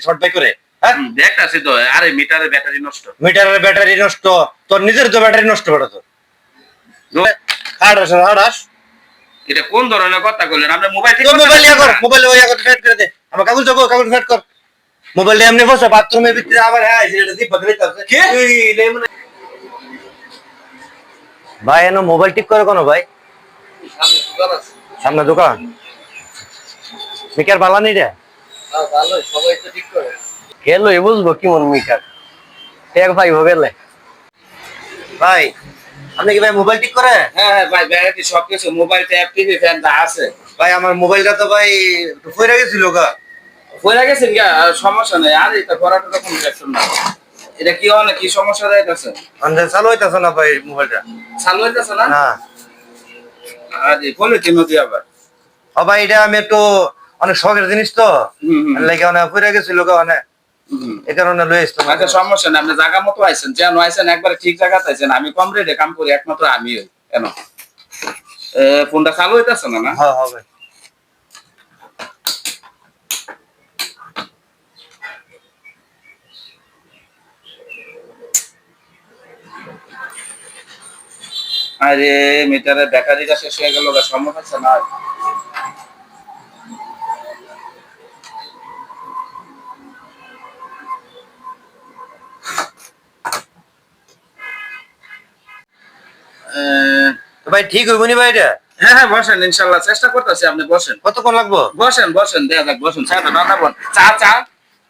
Short by করে। হ্যাঁ দেখতাছি তো, আরে মিটারের ব্যাটারি নষ্ট। মিটারের ব্যাটারি নষ্ট, তোর নিজের তো ব্যাটারি নষ্ট করে তো। হাড়াস এটা কোন ধরনের কথা কইলেন? আপনি মোবাইল ঠিক তোর মোবাইল ইয়া কর, মোবাইল ওয়া কর, ফেট করে দে। আমার কাগজ যাবো, কাগজ ফেট কর। মোবাইল এমনি বসে বাথরুমের ভিতরে আবার হ্যাঁ এটা দি বদলাইতে আছে। কি ভাই এনো মোবাইল ঠিক করে কোন ভাই? সামনে দোকান মিকার বালানি রে। ভালো, সবাই তো ঠিক করে। গেলো এ বুঝবো কি মন মিকার এক ভাই গেলে। ভাই আপনি কি ভাই মোবাইল ঠিক করে? হ্যাঁ হ্যাঁ ভাই, ব্যাটারি সবকিছু, মোবাইল, ট্যাব, টিভি, ফ্যান যা আছে। ভাই আমার মোবাইলটা তো ভাই একটু ফইরা গেছিল গা। হয়ে গেছেন কি? সমস্যা নেই, আর এটা করাটা তো কোনো ব্যাপার না। এটা কি হয় না, কি সমস্যা যাইতেছে? মানে চালু হইতাছে না ভাই মোবাইলটা। চালু হইতেছে না? না আরে বলে কি নদী আবার। ও ভাই এটা আমি একটু অনেক শখের জিনিস তো লাগে অনেক ফইরা গেছিল গা অনেক, এই কারণে লই আসতো। আচ্ছা সমস্যা নেই, আপনি জায়গা মতো আইছেন, যেন আইছেন একবারে ঠিক জায়গাতে আইছেন। আমি কম রেটে কাম করি, একমাত্র আমি হই কেন। ফোনটা চালু হইতেছে না? না হ্যাঁ হবে। আরে মিটারের ব্যাটারিটা শেষ হয়ে গেল, সম্ভব হচ্ছে না। তো ভাই ঠিক হইবনি ভাই এটা? হ্যাঁ হ্যাঁ বসেন, ইনশাল্লাহ চেষ্টা করতেছি, আপনি বসেন। কতক্ষণ লাগবো? বসেন বসেন, দেখা যাক, বসেন। চাটা রান্না বন, চা চা।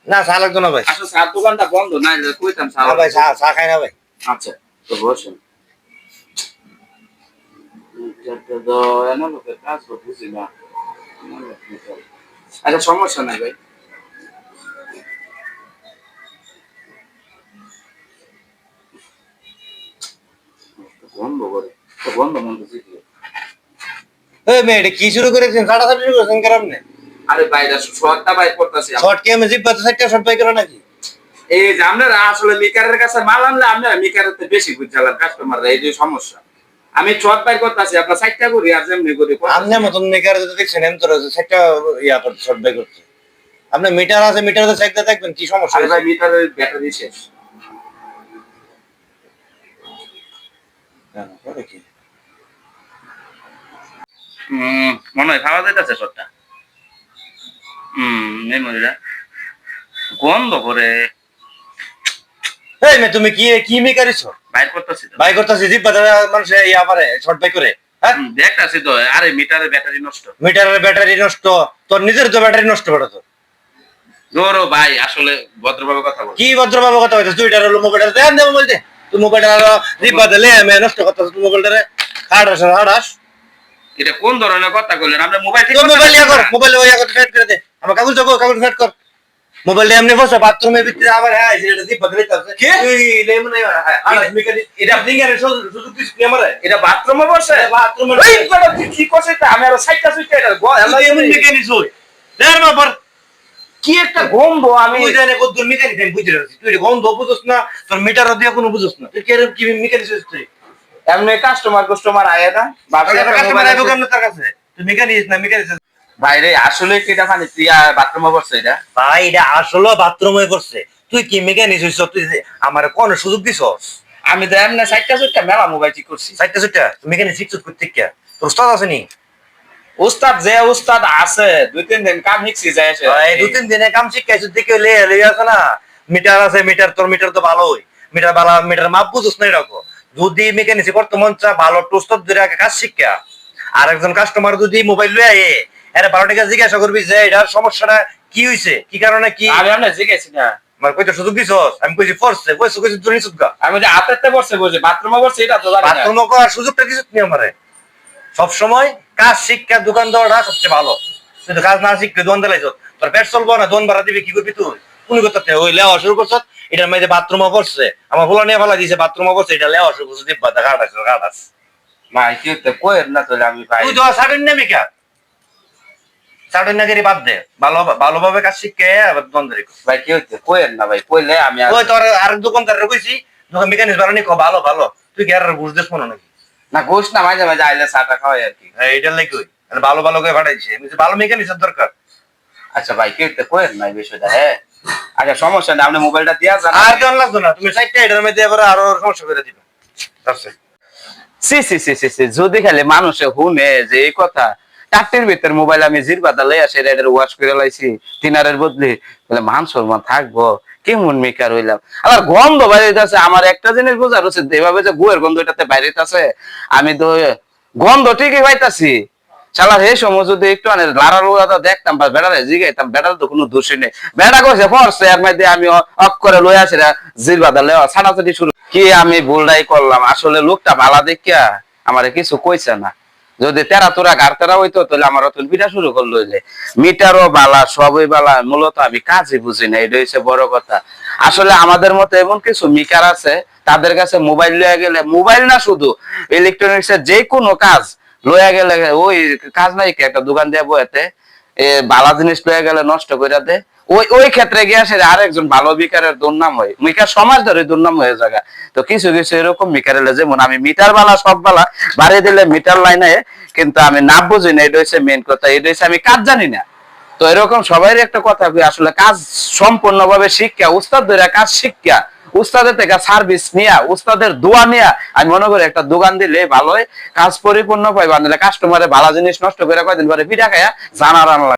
না চা লাগতো না ভাই। আসলে চার দোকানটা বন্ধ, না কইতাম চা। না ভাই চা চা খাই না ভাই। আচ্ছা তো বসেন। কাজ বুঝি না। আচ্ছা সমস্যা নাই ভাই। বন্ধ করে বন্ধ মন বুঝি। এই মেয়ে এটা কি শুরু করেছেন? কাটাকাটি শুরু করেছেন কেন আপনি? আরে ভাই এটা শর্টটা বাই করতেছি। শর্ট কি আমি জিপ সাইডটা শর্ট বাই করে নাকি? এই যে আপনারা আসলে মিকারের কাছে মাল আনলে আপনারা মিকারের বেশি বুঝালেন কাস্টমাররা, এই যে সমস্যা। আমি শর্ট বাই করতেছি, আপনার সাইডটা করি আর যেমনি করি। আপনি মতন মেকার যদি দেখছেন এম তোর সাইডটা ইয়া করতে শর্ট বাই করতে। আপনি মিটার আছে, মিটারে সাইডটা দেখবেন কি সমস্যা। আরে ভাই মিটারের ব্যাটারি শেষ। মনে হয় খাওয়া যাইতেছে শর্টটা। মেমোরিটা গন্ধ করে। এই মে তুমি কি কি মেকারিছো? বাইর করতেছি তো। বাই করতেছি জিপ মানুষ ইয়া পারে শর্ট বাই করে। হ্যাঁ দেখতাছি তো, আরে মিটারের ব্যাটারি নষ্ট। মিটারের ব্যাটারি নষ্ট, তোর নিজের তো ব্যাটারি নষ্ট করে তো। জোরো ভাই, আসলে ভদ্রভাবে কথা বল। কি ভদ্রভাবে কথা হইছে? তুই এটার মোবাইলটা দেন দে মোবাইল দে। তুই মোবাইলটা জিপ বাদলে আমি নষ্ট করতেছ তুই মোবাইলটারে। হাড়াস এটা কোন ধরনের কথা কইলেন? আপনি মোবাইল ঠিক তোর মোবাইল ইয়া কর, মোবাইল ওয়া কর, ফেট করে দে। আমার কাগজ যাবো, কাগজ ফেট কর। মোবাইল এমনি বসে বাথরুমের ভিতরে আবার হ্যাঁ এটা দি বদলাইতে আছে। কি তুই লেমন এটা ফিঙ্গারের সুযোগ দিস তুই আমারে? এটা বাথরুমে বসে? বাথরুমে এই বড় কি করছিস? আমি আর সাইডটা সুইটা এটা তুই এমন মেকানিক্স হই দেড় মাপর কি একটা গন্ধ। আমি তুই জানে কত মেকানিক্স আমি বুঝতে পারছি। তুই গন্ধ বুঝছ না, তোর মিটার দিয়ে কোনো বুঝছ না। তুই কি মেকানিক্স হইছিস তুই? এমনি কাস্টমার আয় না বাপরে কাস্টমার আইবো কেন তার কাছে? তুই মেকানিক্স না মেকানিক্স বাইরে আসলে কিটা পানি তুই বাথরুমে বসছে এটা? ভাই এটা আসলে বাথরুমে পড়ছে। তুই কি মেকানিক্স হইছ? তুই আমার কোন সুযোগ দিছস? আমি তো এমনি সাইডটা সুইটা মেলা মোবাইল ঠিক করছি। সাইডটা সুইটা তুই মেকানিক্স শিখছিস করতে কি? তোর উস্তাদ আছে নি? উস্তাদ যে উস্তাদ আছে, 2-3 দিন কাম শিখছি যায় এসে। এই 2-3 দিনে কাম শিখাইছিস দেখে লই আছে না। মিটার আছে, মিটার তোর মিটার তো ভালোই। মিটার বালা মিটার মাপ বুঝছ না এরকম। যদি মেকানিক্স করতে মন চা ভালো উস্তাদ ধরে আগে কাজ শিখা। আর একজন কাস্টমার যদি মোবাইল লয়ে আয়ে এরা 12 টাকা জিজ্ঞাসা করবি যে এটার সমস্যাটা কি হইছে, কি কারণে কি। আমি এমনি জিজ্ঞাসি না। আমার কইতে সুযোগ দিছস? আমি কইছি ফোর্সে কইছি তুই নিছুত গা। আমি যে হাতেতে বসে বসে বাথরুমে বসে এটা তো জানি না। বাথরুমে করার সুযোগটা দিছস নি আমারে? সব সময় কাজ শিক্ষা দোকান দেওয়াটা সবচেয়ে ভালো। তুই তো কাজ না শিখে দোকান দিলাইছ, তোর পেট চলবো না, দোকান ভাড়া দিবি কি করবি তুই? কোন কথা ওই লেওয়া শুরু করছ, এটার মধ্যে বাথরুমে পড়ছে, আমার বলা নিয়ে ফেলা দিছে বাথরুমে পড়ছে, এটা লেওয়া শুরু করছে দিব্বা গাড়াস। ভাই কি তো কইর না তাহলে আমি ভাই। তুই তো সাড়েন না মিকা সাড়েন না গেরি বাদ দে, ভালোভাবে কাজ শিখে আবার দোকান ধরে। ভাই কি হইছে কইর না ভাই, কইলে আমি ওই তোর আরেক দোকানদারের কইছি দোকান মেকানিক্স বানানি ভালো ভালো, তুই কি আর বুঝ দেস মনে নাকি? না গোশ না, মাঝে মাঝে আইলে চাটা খাওয়াই আর কি। এইটার লাগি কই ভালো ভালো করে পাঠাইছে, ভালো মেকানিক্সের দরকার। আচ্ছা ভাই কি হইছে কইর না এই বিষয়টা। হ্যাঁ আচ্ছা সমস্যা নেই, আপনি মোবাইলটা দিয়া যান। আর দেন লাগতো না, তুমি চারটা এটার মধ্যে এবার আরো সমস্যা করে দিবে। আচ্ছা সি সি সি সি সি, যদি খালি মানুষে শুনে যে এই কথা, টাটির ভিতর মোবাইল আমি জিরবাদা লই আসে এটার ওয়াশ করে লাইছি তিনারের বদলে, বলে মান সম্মান থাকবো, কেমন মেকার হইলাম। আবার গন্ধ বাইরেছে, আমার একটা জিনিস বোঝার উচিত, এভাবে যে গুয়ের গন্ধ এটাতে বাইরেছে, আমি তো গন্ধ ঠিকই পাইতাছি। শালার এই সময় যদি একটু লাড়া লোড়া দেখতাম বা বেড়ারে জিগাইতাম, বেড়ার তো কোনো দোষই নেই। বেড়া কইছে পড়ছে এর মধ্যে আমি অফ করে লই আসি জিরবাদা লই ছাড়াছাড়ি শুরু। কি আমি ভুলটাই করলাম, আসলে লোকটা ভালা দেখিয়া আমারে কিছু কইছে না। যদি তেরা তোরা গাড়তেরা হইতো তাহলে আমার অত পিঠা শুরু করলো হইলে। মিটারও বালা, সবই বালা, মূলত আমি কাজই বুঝি না, এটা হচ্ছে বড় কথা। আসলে আমাদের মতো এমন কিছু মিকার আছে, তাদের কাছে মোবাইল লইয়া গেলে, মোবাইল না শুধু ইলেকট্রনিক্স এর যে কোনো কাজ লইয়া গেলে, ওই কাজ নাই কি একটা দোকান দিয়ে বইতে বালা জিনিস লইয়া গেলে নষ্ট করে দে, ওই ওই ক্ষেত্রে গিয়ে আসে আরেকজন ভালো বিকারের দুর্নাম হয়, মিকার সমাজ ধরে দুর্নাম হয়ে যায়। তো কিছু কিছু এরকম মিকার এলে, যেমন আমি মিটার বালা সব বালা বাড়িয়ে দিলে মিটার লাইনে, কিন্তু আমি না বুঝি না, এটা হচ্ছে মেন কথা, এটা হচ্ছে আমি কাজ জানি না। তো এরকম সবাই একটা কথা কই, আসলে কাজ সম্পূর্ণভাবে শিক্ষা, উস্তাদ ধরে কাজ শিক্ষা, উস্তাদের থেকে সার্ভিস নিয়া, উস্তাদের দোয়া নিয়া, আমি মনে করি একটা দোকান দিলে ভালো হয়, কাজ পরিপূর্ণ পাইবা, কাস্টমারে ভালো জিনিস নষ্ট করে কয়দিন পরে পিঠা খায়া জানার আনলা।